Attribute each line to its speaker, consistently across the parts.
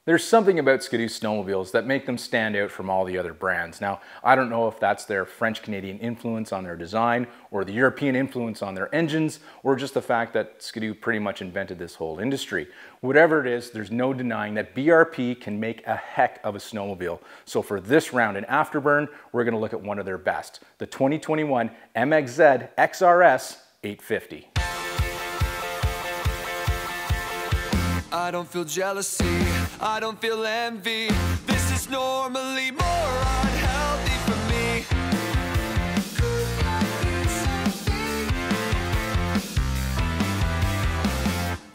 Speaker 1: There's something about Ski-Doo snowmobiles that make them stand out from all the other brands. Now, I don't know if that's their French-Canadian influence on their design, or the European influence on their engines, or just the fact that Ski-Doo pretty much invented this whole industry. Whatever it is, there's no denying that BRP can make a heck of a snowmobile. So for this round in Afterburn, we're going to look at one of their best, the 2021 MXZ XRS 850.
Speaker 2: I don't feel jealousy, I don't feel envy. This is normally more unhealthy for me.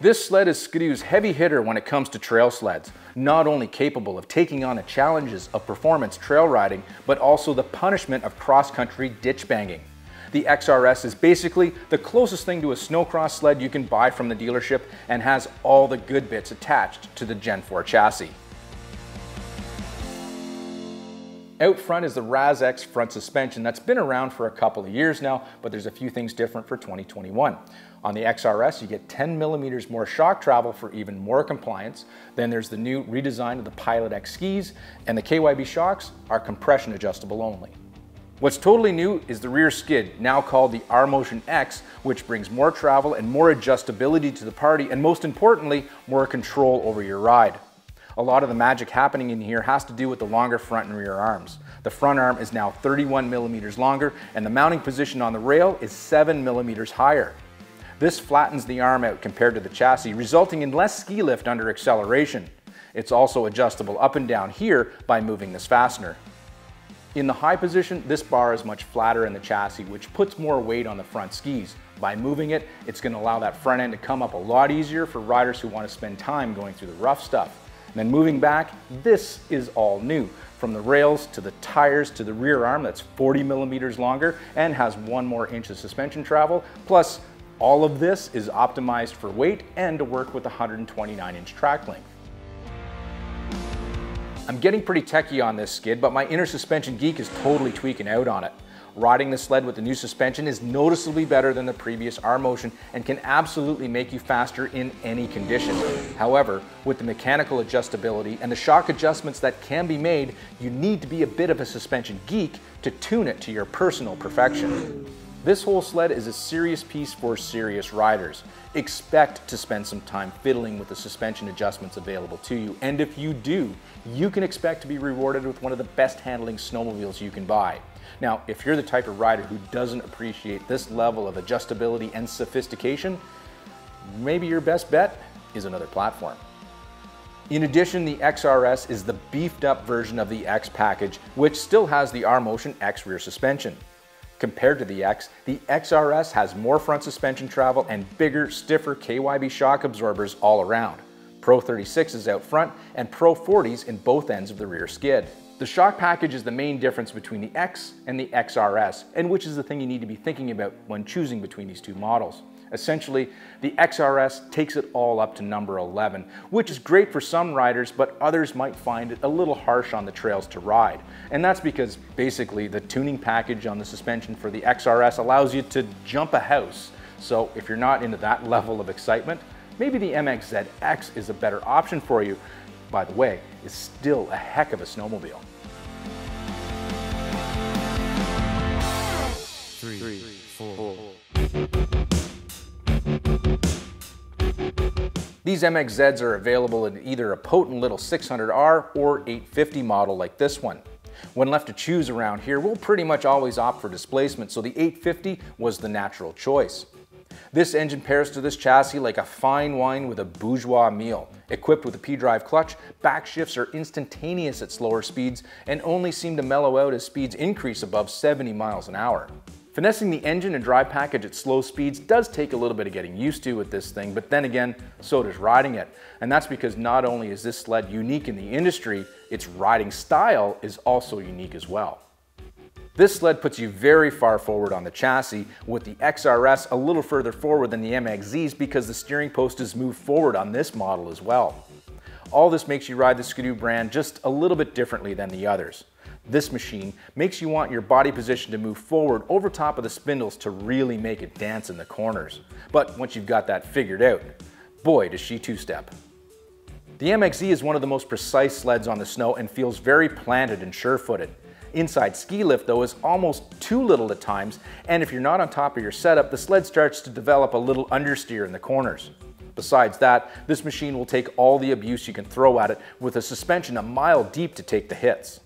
Speaker 1: This sled is Ski-Doo's heavy hitter when it comes to trail sleds. Not only capable of taking on the challenges of performance trail riding, but also the punishment of cross-country ditch banging. The XRS is basically the closest thing to a snowcross sled you can buy from the dealership and has all the good bits attached to the Gen 4 chassis. Out front is the RazX front suspension that's been around for a couple of years now, but there's a few things different for 2021. On the XRS, you get 10 millimeters more shock travel for even more compliance. Then there's the new redesign of the Pilot X skis, and the KYB shocks are compression adjustable only. What's totally new is the rear skid, now called the R-Motion X, which brings more travel and more adjustability to the party, and most importantly, more control over your ride. A lot of the magic happening in here has to do with the longer front and rear arms. The front arm is now 31 millimeters longer, and the mounting position on the rail is 7 millimeters higher. This flattens the arm out compared to the chassis, resulting in less ski lift under acceleration. It's also adjustable up and down here by moving this fastener. In the high position, this bar is much flatter in the chassis, which puts more weight on the front skis. By moving it, it's going to allow that front end to come up a lot easier for riders who want to spend time going through the rough stuff. And then moving back, this is all new. From the rails to the tires to the rear arm that's 40 millimeters longer and has 1 more inch of suspension travel. Plus, all of this is optimized for weight and to work with a 129-inch track length. I'm getting pretty techie on this skid, but my inner suspension geek is totally tweaking out on it. Riding the sled with the new suspension is noticeably better than the previous R-Motion and can absolutely make you faster in any condition. However, with the mechanical adjustability and the shock adjustments that can be made, you need to be a bit of a suspension geek to tune it to your personal perfection. This whole sled is a serious piece for serious riders. Expect to spend some time fiddling with the suspension adjustments available to you, and if you do, you can expect to be rewarded with one of the best handling snowmobiles you can buy. Now, if you're the type of rider who doesn't appreciate this level of adjustability and sophistication, maybe your best bet is another platform. In addition, the XRS is the beefed up version of the X package, which still has the R-Motion X rear suspension. Compared to the X, the XRS has more front suspension travel and bigger, stiffer KYB shock absorbers all around. Pro 36s out front and Pro 40s in both ends of the rear skid. The shock package is the main difference between the X and the XRS, and which is the thing you need to be thinking about when choosing between these two models. Essentially, the XRS takes it all up to number 11, which is great for some riders, but others might find it a little harsh on the trails to ride. And that's because basically the tuning package on the suspension for the XRS allows you to jump a house. So if you're not into that level of excitement, maybe the MXZ is a better option for you. By the way, it's still a heck of a snowmobile.
Speaker 2: Three, four.
Speaker 1: These MXZs are available in either a potent little 600R or 850 model like this one. When left to choose around here, we'll pretty much always opt for displacement, so the 850 was the natural choice. This engine pairs to this chassis like a fine wine with a bourgeois meal. Equipped with a P-drive clutch, back shifts are instantaneous at slower speeds and only seem to mellow out as speeds increase above 70 miles an hour. Finessing the engine and drive package at slow speeds does take a little bit of getting used to with this thing, but then again, so does riding it. And that's because not only is this sled unique in the industry, its riding style is also unique as well. This sled puts you very far forward on the chassis, with the XRS a little further forward than the MXZs because the steering post is moved forward on this model as well. All this makes you ride the Ski-Doo brand just a little bit differently than the others. This machine makes you want your body position to move forward over top of the spindles to really make it dance in the corners. But once you've got that figured out, boy does she two-step. The MXZ is one of the most precise sleds on the snow and feels very planted and sure-footed. Inside ski lift though is almost too little at times, and if you're not on top of your setup, the sled starts to develop a little understeer in the corners. Besides that, this machine will take all the abuse you can throw at it with a suspension a mile deep to take the hits.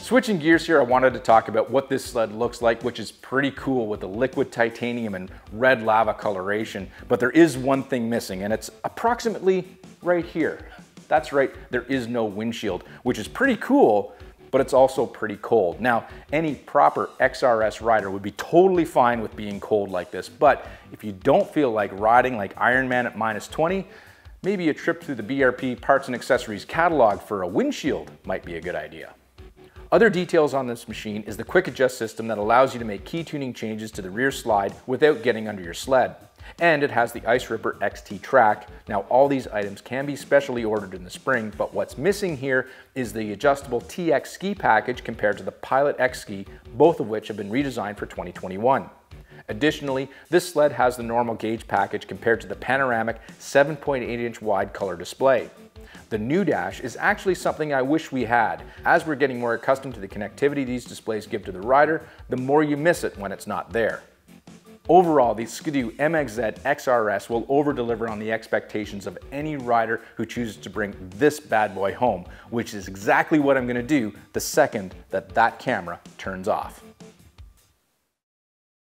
Speaker 1: Switching gears here, I wanted to talk about what this sled looks like, which is pretty cool with the liquid titanium and red lava coloration. But there is one thing missing, and it's approximately right here. That's right, there is no windshield, which is pretty cool, but it's also pretty cold. Now, any proper XRS rider would be totally fine with being cold like this, but if you don't feel like riding like Ironman at -20, maybe a trip through the BRP Parts and Accessories catalog for a windshield might be a good idea. Other details on this machine is the quick adjust system that allows you to make key tuning changes to the rear slide without getting under your sled. And it has the Ice Ripper XT track. Now all these items can be specially ordered in the spring, but what's missing here is the adjustable TX ski package compared to the Pilot X ski, both of which have been redesigned for 2021. Additionally, this sled has the normal gauge package compared to the panoramic 7.8-inch wide color display. The new dash is actually something I wish we had. As we're getting more accustomed to the connectivity these displays give to the rider, the more you miss it when it's not there. Overall, the Ski-Doo MXZ XRS will over-deliver on the expectations of any rider who chooses to bring this bad boy home, which is exactly what I'm going to do the second that camera turns off.